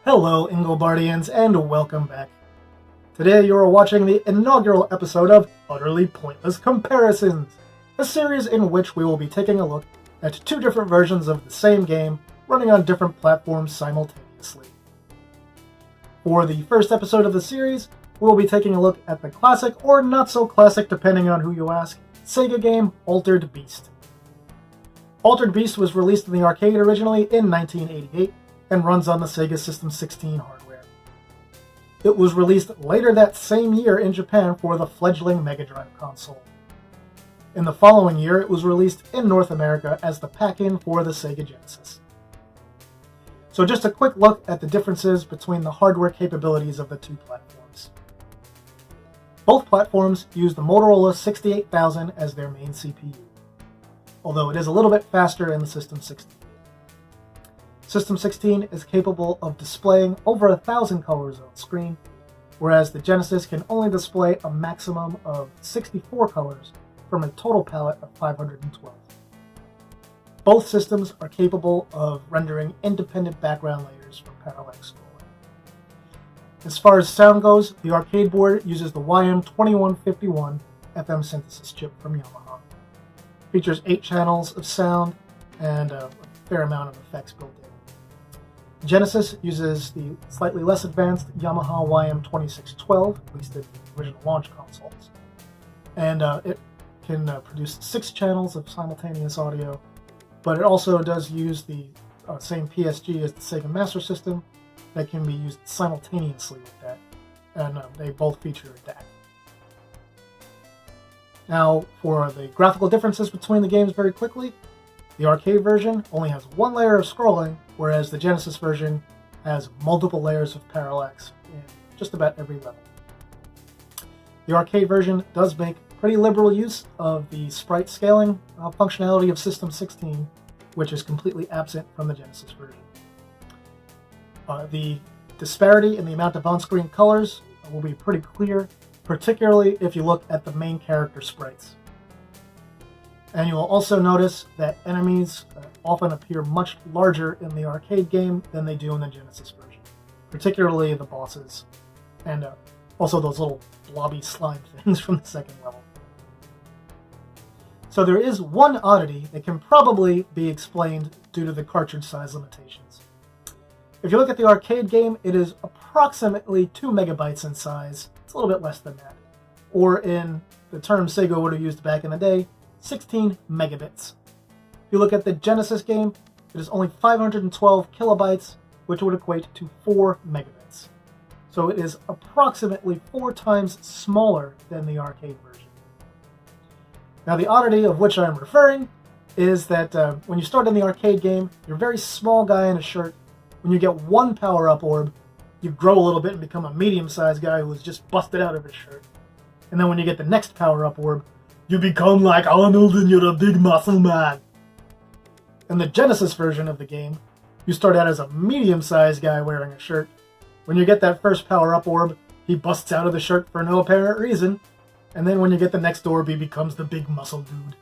Hello, Inglebardians, and welcome back. Today you are watching the inaugural episode of Utterly Pointless Comparisons, a series in which we will be taking a look at two different versions of the same game running on different platforms simultaneously. For the first episode of the series, we will be taking a look at the classic, or not so classic depending on who you ask, Sega game Altered Beast. Altered Beast was released in the arcade originally in 1988, and runs on the Sega System 16 hardware. It was released later that same year in Japan for the fledgling Mega Drive console. In the following year, it was released in North America as the pack-in for the Sega Genesis. So just a quick look at the differences between the hardware capabilities of the two platforms. Both platforms use the Motorola 68000 as their main CPU, although it is a little bit faster in the System 16. System 16 is capable of displaying over 1,000 colors on screen, whereas the Genesis can only display a maximum of 64 colors from a total palette of 512. Both systems are capable of rendering independent background layers for parallax scrolling. As far as sound goes, the arcade board uses the YM2151 FM synthesis chip from Yamaha. It features 8 channels of sound and a fair amount of effects built in. Genesis uses the slightly less advanced Yamaha YM2612, at least in the original launch consoles. And it can produce 6 channels of simultaneous audio, but it also does use the same PSG as the Sega Master System that can be used simultaneously with that, and they both feature a DAC. Now, for the graphical differences between the games very quickly, the arcade version only has one layer of scrolling, whereas the Genesis version has multiple layers of parallax in just about every level. The arcade version does make pretty liberal use of the sprite scaling functionality of System 16, which is completely absent from the Genesis version. The disparity in the amount of on-screen colors will be pretty clear, particularly if you look at the main character sprites. And you will also notice that enemies often appear much larger in the arcade game than they do in the Genesis version, particularly the bosses, and also those little blobby slime things from the second level. So there is one oddity that can probably be explained due to the cartridge size limitations. If you look at the arcade game, it is approximately 2 megabytes in size. It's a little bit less than that. Or in the term Sega would have used back in the day, 16 megabits. If you look at the Genesis game, it is only 512 kilobytes, which would equate to 4 megabits. So it is approximately 4 times smaller than the arcade version. Now the oddity of which I'm referring is that when you start in the arcade game, you're a very small guy in a shirt. When you get one power-up orb, you grow a little bit and become a medium-sized guy who is just busted out of his shirt. And then when you get the next power-up orb, you become like Arnold and you're a big muscle man. In the Genesis version of the game, you start out as a medium-sized guy wearing a shirt. When you get that first power-up orb, he busts out of the shirt for no apparent reason. And then when you get the next orb, he becomes the big muscle dude.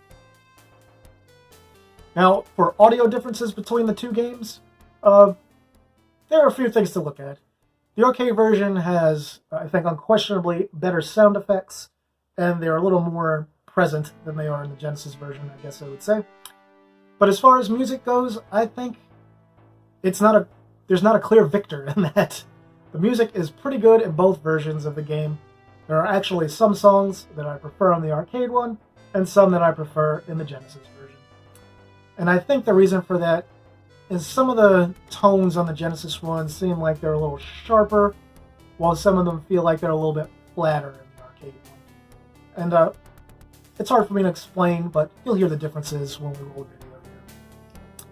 Now, for audio differences between the two games, there are a few things to look at. The arcade version has, I think, unquestionably better sound effects, and they're a little more present than they are in the Genesis version, I guess I would say. But as far as music goes, I think there's not a clear victor in that. The music is pretty good in both versions of the game. There are actually some songs that I prefer on the arcade one, and some that I prefer in the Genesis version. And I think the reason for that is some of the tones on the Genesis one seem like they're a little sharper, while some of them feel like they're a little bit flatter in the arcade one. And it's hard for me to explain, but you'll hear the differences when we roll the video here.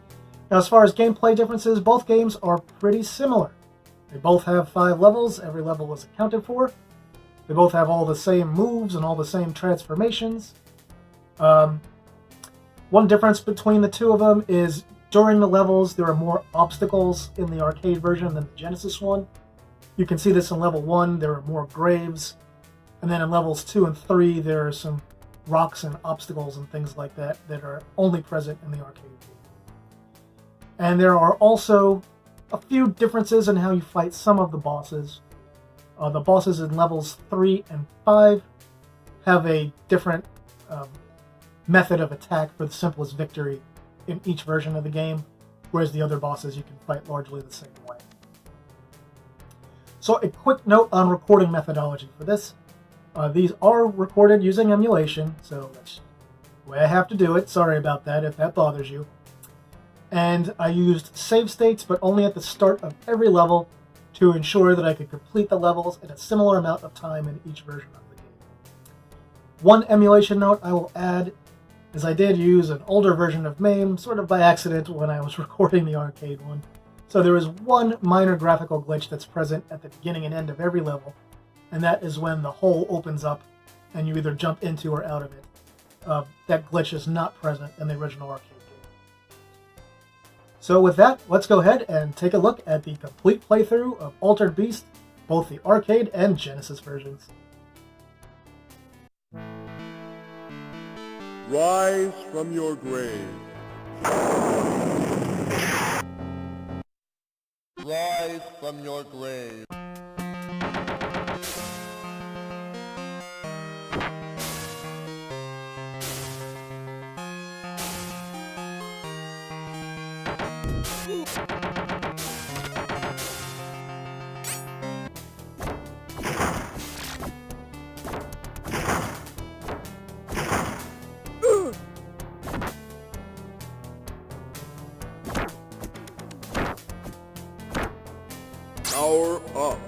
Now, as far as gameplay differences, both games are pretty similar. They both have 5 levels, every level is accounted for. They both have all the same moves and all the same transformations. One difference between the two of them is during the levels, there are more obstacles in the arcade version than the Genesis one. You can see this in level 1, there are more graves. And then in levels 2 and 3, there are some rocks and obstacles and things like that that are only present in the arcade game. And there are also a few differences in how you fight some of the bosses. The bosses in levels 3 and 5 have a different method of attack for the simplest victory in each version of the game, whereas the other bosses you can fight largely the same way. So a quick note on recording methodology for this. These are recorded using emulation, so that's the way I have to do it. Sorry about that if that bothers you. And I used save states, but only at the start of every level to ensure that I could complete the levels in a similar amount of time in each version of the game. One emulation note I will add is I did use an older version of MAME, sort of by accident when I was recording the arcade one. So there is one minor graphical glitch that's present at the beginning and end of every level, and that is when the hole opens up and you either jump into or out of it. That glitch is not present in the original arcade game. So with that, let's go ahead and take a look at the complete playthrough of Altered Beast, both the arcade and Genesis versions. Rise from your grave. Rise from your grave. Power up.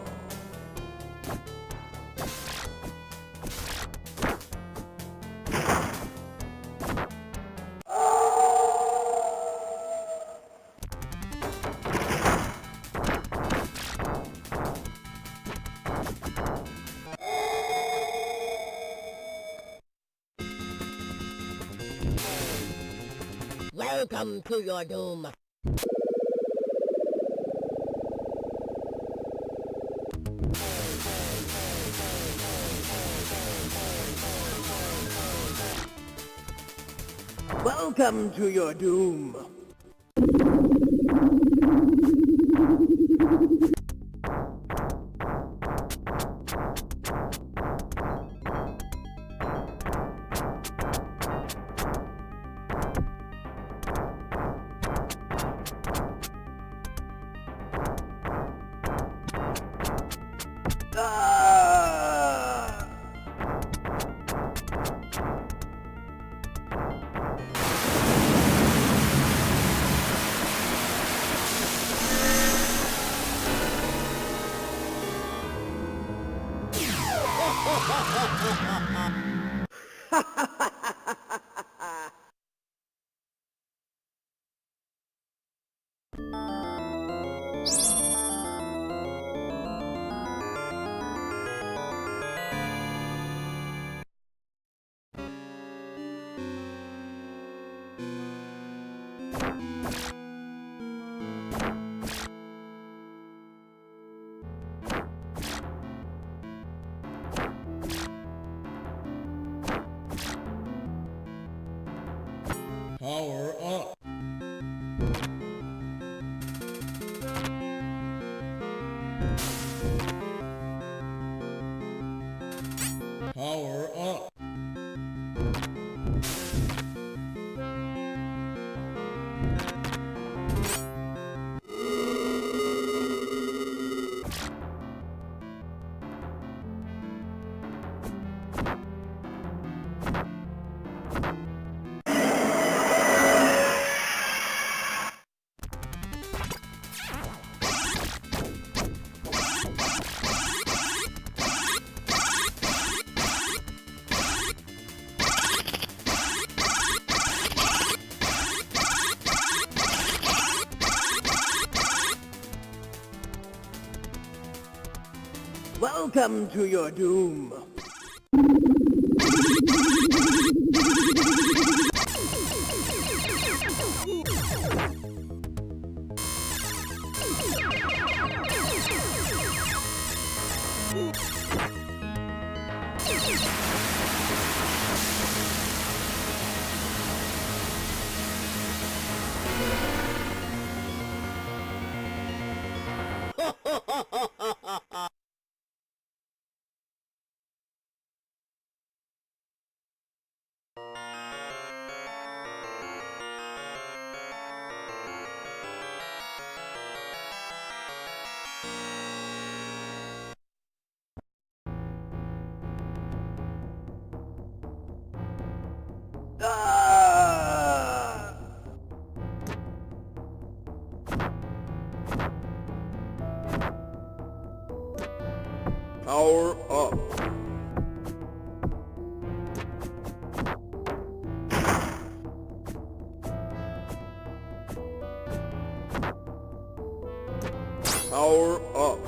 Welcome to your doom. Welcome to your doom. Power up. Power up. Welcome to your doom. Ah! Power up. Power up.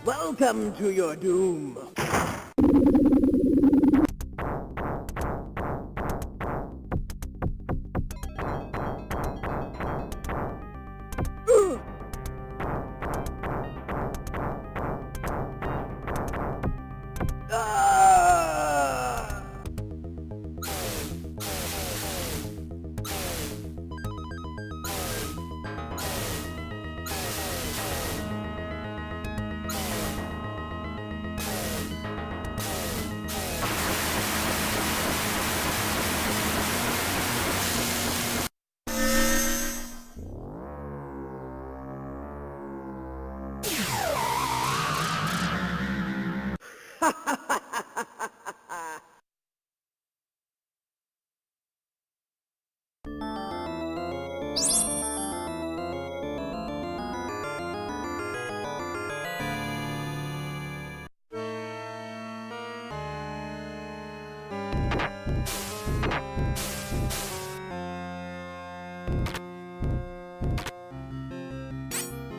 Welcome to your doom. Ah!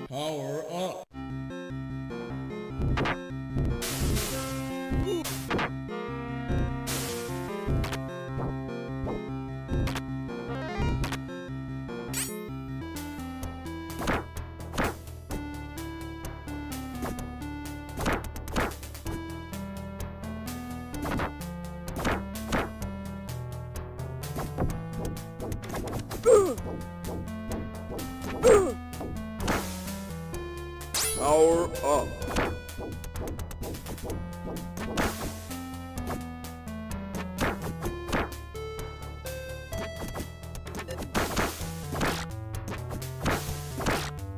Power up. Power up.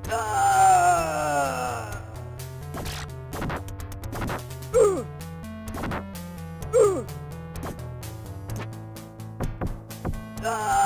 Ah! Ah!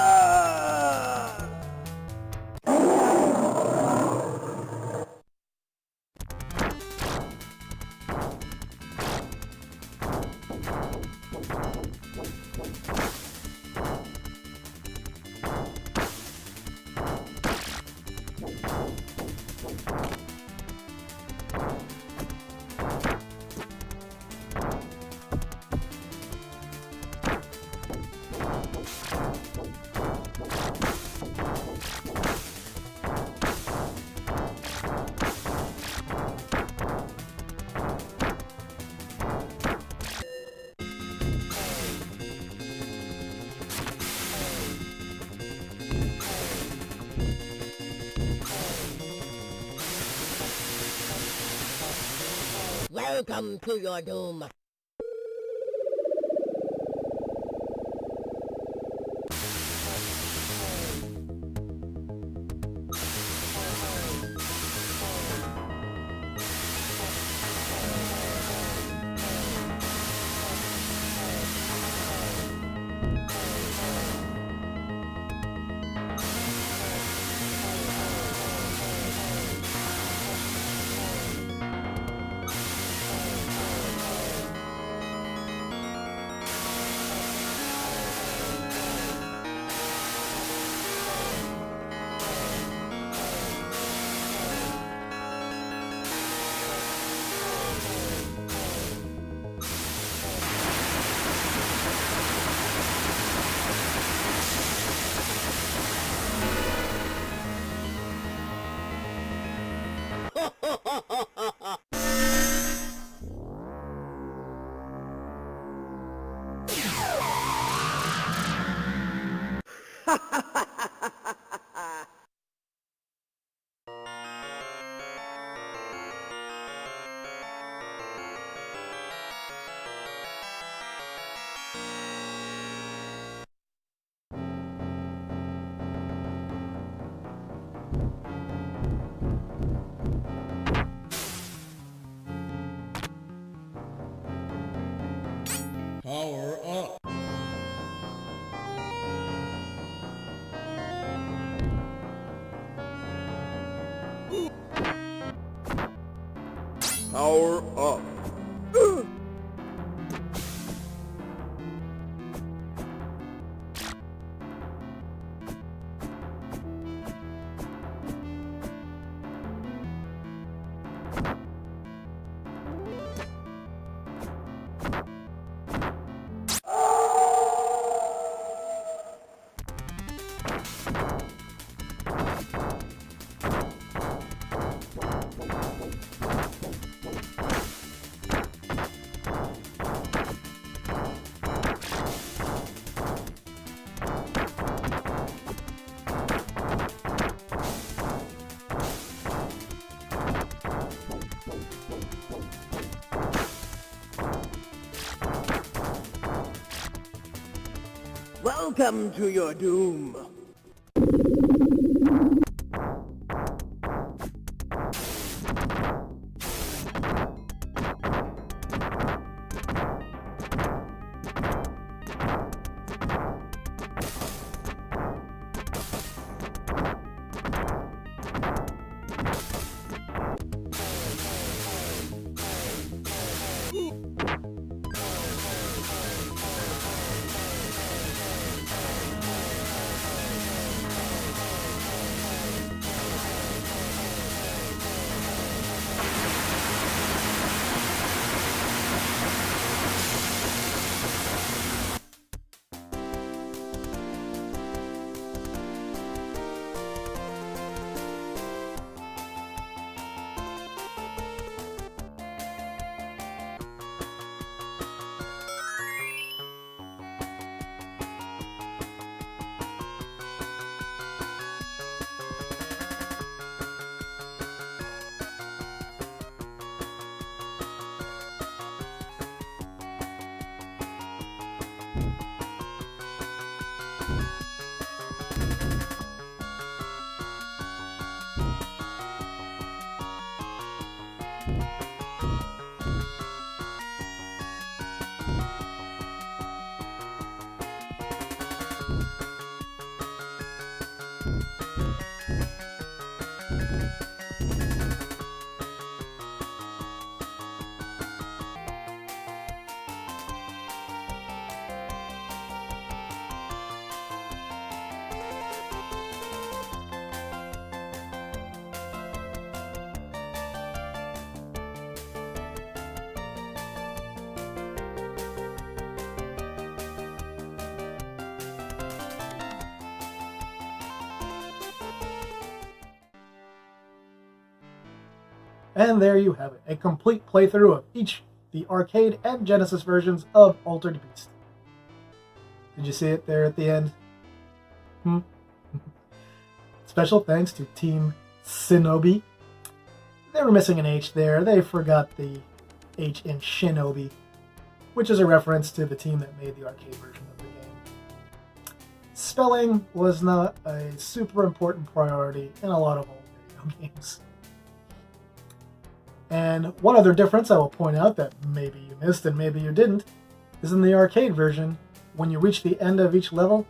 Welcome to your doom. Power up. Welcome to your doom. And there you have it, a complete playthrough of each the arcade and Genesis versions of Altered Beast. Did you see it there at the end? Special thanks to Team Shinobi. They were missing an H there. They forgot the H in Shinobi, which is a reference to the team that made the arcade version of the game. Spelling was not a super important priority in a lot of old video games. And one other difference I will point out that maybe you missed and maybe you didn't is in the arcade version, when you reach the end of each level,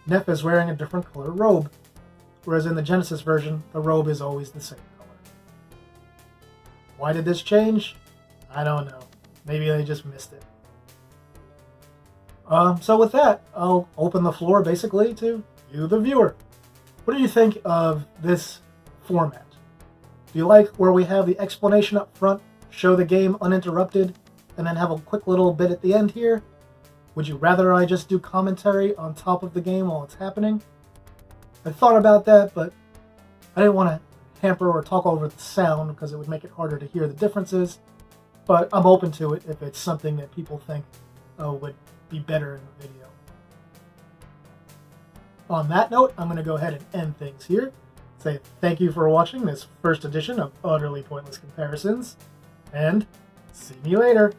Neff is wearing a different color robe, whereas in the Genesis version, the robe is always the same color. Why did this change? I don't know. Maybe they just missed it. So with that, I'll open the floor basically to you, the viewer. What do you think of this format? Do you like where we have the explanation up front, show the game uninterrupted, and then have a quick little bit at the end here? Would you rather I just do commentary on top of the game while it's happening? I thought about that, but I didn't want to hamper or talk over the sound because it would make it harder to hear the differences. But I'm open to it if it's something that people think would be better in the video. On that note, I'm going to go ahead and end things here. Say thank you for watching this first edition of Utterly Pointless Comparisons, and see me later.